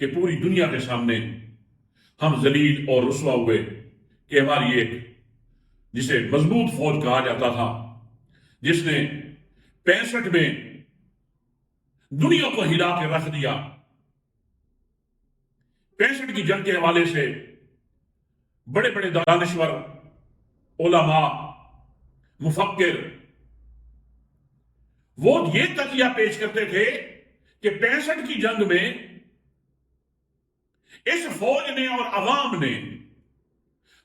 کہ پوری دنیا کے سامنے ہم ذلیل اور رسوا ہوئے کہ ہماری ایک جسے مضبوط فوج کہا جاتا تھا، جس نے 65 میں دنیا کو ہلا کے رکھ دیا، 65 کی جنگ کے حوالے سے بڑے بڑے دانشور، علماء، مفکر وہ یہ تجزیہ پیش کرتے تھے کہ 65 کی جنگ میں اس فوج نے اور عوام نے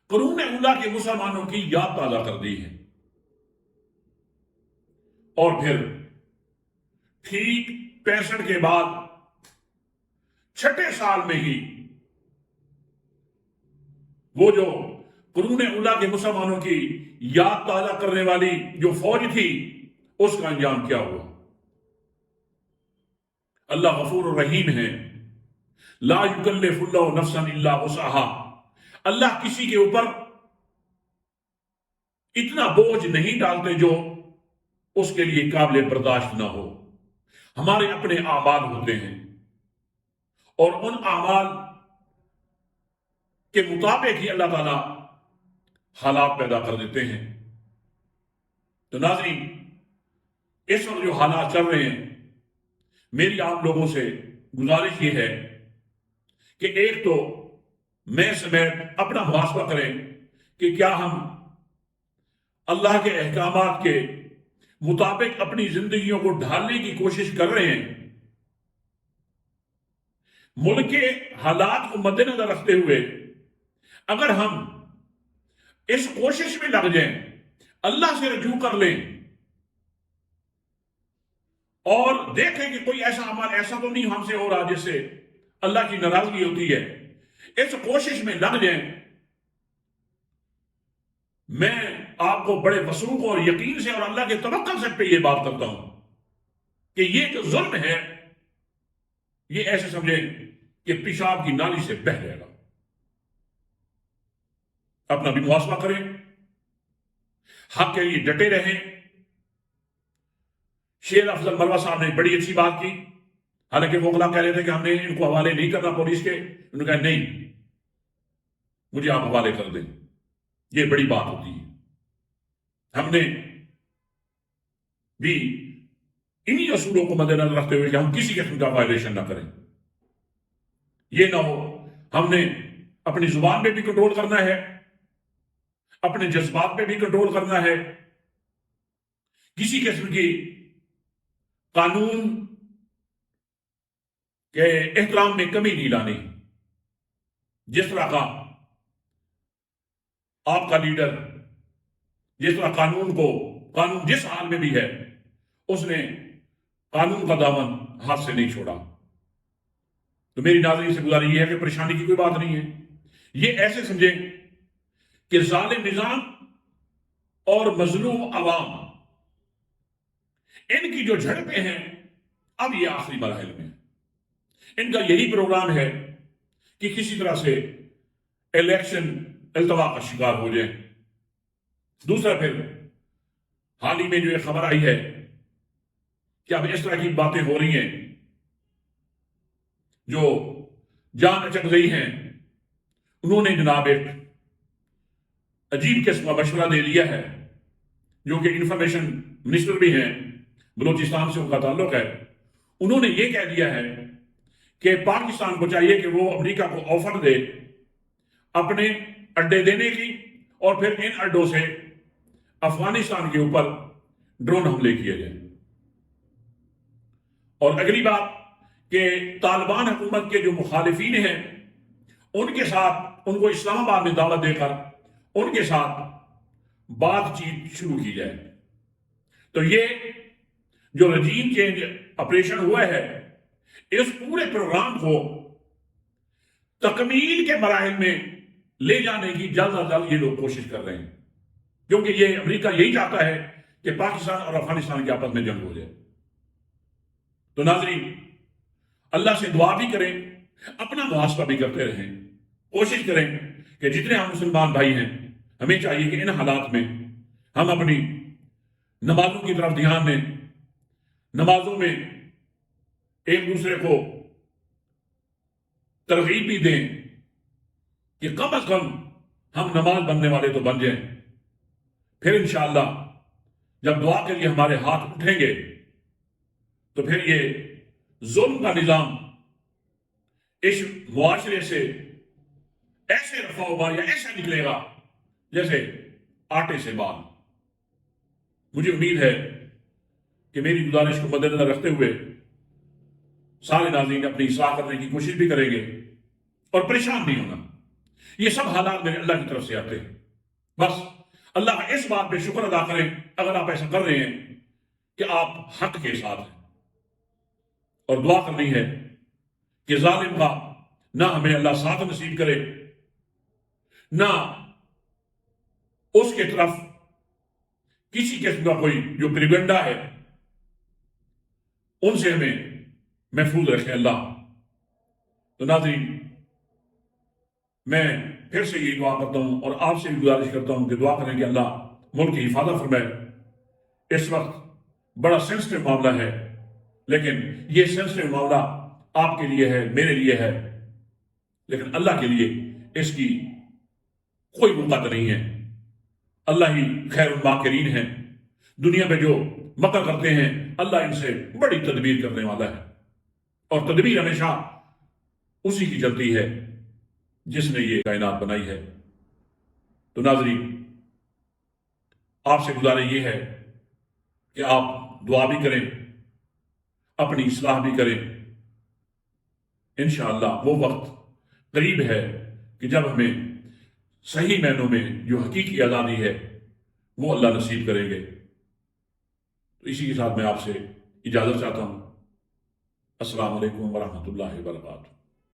قرون اولیٰ کے مسلمانوں کی یاد تازہ کر دی ہے، اور پھر ٹھیک 65 کے بعد 6 سال میں ہی وہ جو قرون اولیٰ کے مسلمانوں کی یاد تازہ کرنے والی جو فوج تھی، اس کا انجام کیا ہوا؟ اللہ غفور الرحیم ہے، لا یکلف اللہ نفسا الا وسعها، اللہ کسی کے اوپر اتنا بوجھ نہیں ڈالتے جو اس کے لیے قابل برداشت نہ ہو۔ ہمارے اپنے اعمال ہوتے ہیں، اور ان اعمال کے مطابق ہی اللہ تعالیٰ حالات پیدا کر دیتے ہیں۔ تو ناظرین، اس وقت جو حالات چل رہے ہیں، میری آپ لوگوں سے گزارش یہ ہے کہ ایک تو میں سمیت اپنا محاسبہ کریں کہ کیا ہم اللہ کے احکامات کے مطابق اپنی زندگیوں کو ڈھالنے کی کوشش کر رہے ہیں۔ ملک کے حالات کو مد نظر رکھتے ہوئے اگر ہم اس کوشش میں لگ جائیں، اللہ سے رجوع کر لیں اور دیکھیں کہ کوئی ایسا عمل ایسا تو نہیں ہم سے ہو رہا جس سے اللہ کی ناراضگی ہوتی ہے، اس کوشش میں لگ جائیں، میں آپ کو بڑے وثوق اور یقین سے اور اللہ کے توکل سے پہ یہ بات کرتا ہوں کہ یہ جو ظلم ہے، یہ ایسے سمجھیں کہ پیشاب کی نالی سے بہہ جائے گا۔ اپنا بھی محاسبہ کریں، حق کے لیے ڈٹے رہیں۔ شیر افضل مروہ صاحب نے بڑی اچھی بات کی، حالانکہ وہ کہہ رہے تھے کہ ہم نے ان کو حوالے نہیں کرنا پولیس کے، انہوں نے کہا نہیں، مجھے آپ حوالے کر دیں، یہ بڑی بات ہوتی ہے۔ ہم نے بھی انہی اصولوں کو مد نظر رکھتے ہوئے کہ ہم کسی قسم کا وائلیشن نہ کریں، یہ نہ ہو ہم نے اپنی زبان پہ بھی کنٹرول کرنا ہے، اپنے جذبات پہ بھی کنٹرول کرنا ہے، کسی قسم کی قانون کے احترام میں کمی نہیں لانی۔ جس طرح کا آپ کا لیڈر، جس طرح قانون جس حال میں بھی ہے، اس نے قانون کا دامن ہاتھ سے نہیں چھوڑا۔ تو میری ناظرین سے گزارش یہ ہے کہ پریشانی کی کوئی بات نہیں ہے، یہ ایسے سمجھیں کہ ظالم نظام اور مظلوم عوام، ان کی جو جھڑپیں ہیں اب یہ آخری مراحل میں، ان کا یہی پروگرام ہے کہ کسی طرح سے الیکشن التوا کا شکار ہو جائیں۔ دوسرا، پھر حال ہی میں جو ایک خبر آئی ہے کہ اب اس طرح کی باتیں ہو رہی ہیں، جو جان اچکزئی ہیں انہوں نے جناب ایک عجیب قسم کا مشورہ دے دیا ہے، جو کہ انفارمیشن منسٹر بھی ہیں، بلوچستان سے ان کا تعلق ہے، انہوں نے یہ کہہ دیا ہے کہ پاکستان کو چاہیے کہ وہ امریکہ کو آفر دے اپنے اڈے دینے کی، اور پھر ان اڈوں سے افغانستان کے اوپر ڈرون حملے کیے جائیں۔ اور اگلی بات کہ طالبان حکومت کے جو مخالفین ہیں ان کے ساتھ، ان کو اسلام آباد میں دعوت دے کر ان کے ساتھ بات چیت شروع کی جائے۔ تو یہ جو رجیم چینج آپریشن ہوا ہے، اس پورے پروگرام کو تکمیل کے مراحل میں لے جانے کی جلد از جلد یہ لوگ کوشش کر رہے ہیں، کیونکہ یہ امریکہ یہی چاہتا ہے کہ پاکستان اور افغانستان کے آپس میں جنگ ہو جائے۔ تو ناظرین، اللہ سے دعا بھی کریں، اپنا محاسبہ بھی کرتے رہیں، کوشش کریں کہ جتنے ہم مسلمان بھائی ہیں، ہمیں چاہیے کہ ان حالات میں ہم اپنی نمازوں کی طرف دھیان دیں، نمازوں میں ایک دوسرے کو ترغیب بھی دیں کہ کم از کم ہم نماز پڑھنے والے تو بن جائیں. پھر انشاءاللہ جب دعا کے لیے ہمارے ہاتھ اٹھیں گے تو پھر یہ ظلم کا نظام اس معاشرے سے ایسے رفع ہوگا یا ایسا نکلے گا جیسے آٹے سے بال. مجھے امید ہے کہ میری گزارش کو مد نظر رکھتے ہوئے سارے ناظرین اپنی اصلاح کرنے کی کوشش بھی کریں گے اور پریشان نہیں ہونا. یہ سب حالات میرے اللہ کی طرف سے آتے ہیں. بس اللہ کا اس بات پہ شکر ادا کریں اگر آپ ایسا کر رہے ہیں کہ آپ حق کے ساتھ ہیں, اور دعا کرنی ہے کہ ظالم کا نہ ہمیں اللہ ساتھ نصیب کرے, نہ اس کے طرف کسی قسم کا کوئی جو پریگنڈا ہے ان سے ہمیں محفوظ رکھے اللہ. تو ناظرین, میں پھر سے یہ دعا کرتا ہوں اور آپ سے بھی گزارش کرتا ہوں کہ دعا کریں کہ اللہ ملک کی حفاظت فرمائے. اس وقت بڑا سینسٹیو معاملہ ہے, لیکن یہ سینسٹیو معاملہ آپ کے لیے ہے, میرے لیے ہے, لیکن اللہ کے لیے اس کی کوئی وقت نہیں ہے. اللہ ہی خیر الماکرین ہیں. دنیا میں جو مکر کرتے ہیں اللہ ان سے بڑی تدبیر کرنے والا ہے, اور تدبیر ہمیشہ اسی کی چلتی ہے جس نے یہ کائنات بنائی ہے. تو ناظرین, آپ سے گزارش یہ ہے کہ آپ دعا بھی کریں, اپنی اصلاح بھی کریں. انشاءاللہ وہ وقت قریب ہے کہ جب ہمیں صحیح معنوں میں جو حقیقی آزادی ہے وہ اللہ نصیب کریں گے. تو اسی کے ساتھ میں آپ سے اجازت چاہتا ہوں. السلام علیکم ورحمۃ اللہ وبرکاتہ.